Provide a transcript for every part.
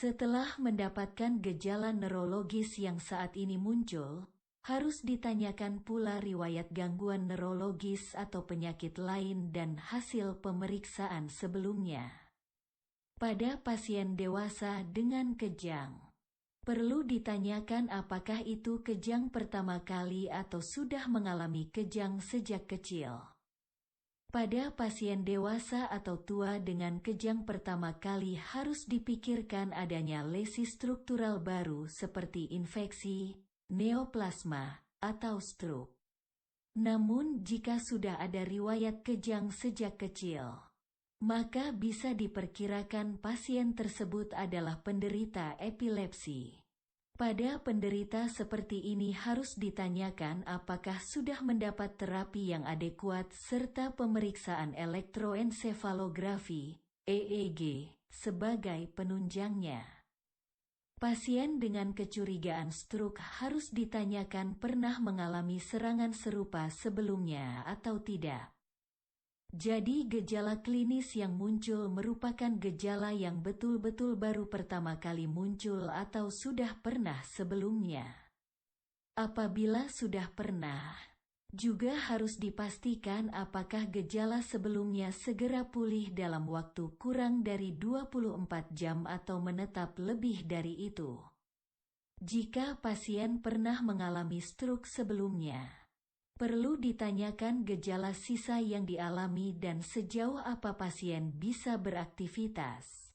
Setelah mendapatkan gejala neurologis yang saat ini muncul, harus ditanyakan pula riwayat gangguan neurologis atau penyakit lain dan hasil pemeriksaan sebelumnya. Pada pasien dewasa dengan kejang, perlu ditanyakan apakah itu kejang pertama kali atau sudah mengalami kejang sejak kecil. Pada pasien dewasa atau tua dengan kejang pertama kali harus dipikirkan adanya lesi struktural baru seperti infeksi, neoplasma, atau stroke. Namun jika sudah ada riwayat kejang sejak kecil, maka bisa diperkirakan pasien tersebut adalah penderita epilepsi. Pada penderita seperti ini harus ditanyakan apakah sudah mendapat terapi yang adekuat serta pemeriksaan elektroensefalografi (EEG) sebagai penunjangnya. Pasien dengan kecurigaan stroke harus ditanyakan pernah mengalami serangan serupa sebelumnya atau tidak. Jadi gejala klinis yang muncul merupakan gejala yang betul-betul baru pertama kali muncul atau sudah pernah sebelumnya. Apabila sudah pernah, juga harus dipastikan apakah gejala sebelumnya segera pulih dalam waktu kurang dari 24 jam atau menetap lebih dari itu. Jika pasien pernah mengalami stroke sebelumnya, perlu ditanyakan gejala sisa yang dialami dan sejauh apa pasien bisa beraktivitas.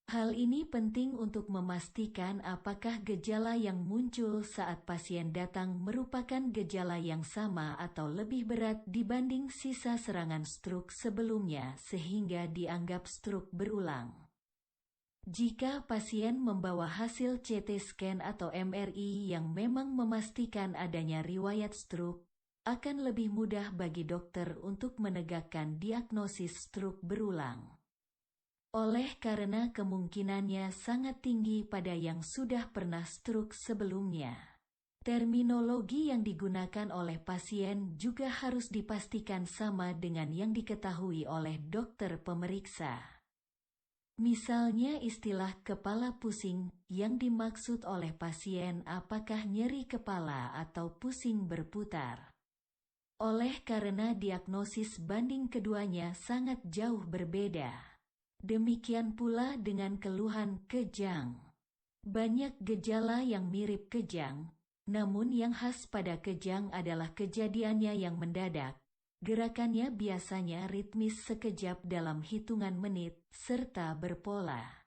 Hal ini penting untuk memastikan apakah gejala yang muncul saat pasien datang merupakan gejala yang sama atau lebih berat dibanding sisa serangan stroke sebelumnya sehingga dianggap stroke berulang. Jika pasien membawa hasil CT scan atau MRI yang memang memastikan adanya riwayat stroke, akan lebih mudah bagi dokter untuk menegakkan diagnosis stroke berulang. Oleh karena kemungkinannya sangat tinggi pada yang sudah pernah stroke sebelumnya, terminologi yang digunakan oleh pasien juga harus dipastikan sama dengan yang diketahui oleh dokter pemeriksa. Misalnya istilah kepala pusing yang dimaksud oleh pasien apakah nyeri kepala atau pusing berputar. Oleh karena diagnosis banding keduanya sangat jauh berbeda. Demikian pula dengan keluhan kejang. Banyak gejala yang mirip kejang, namun yang khas pada kejang adalah kejadiannya yang mendadak. Gerakannya biasanya ritmis sekejap dalam hitungan menit, serta berpola.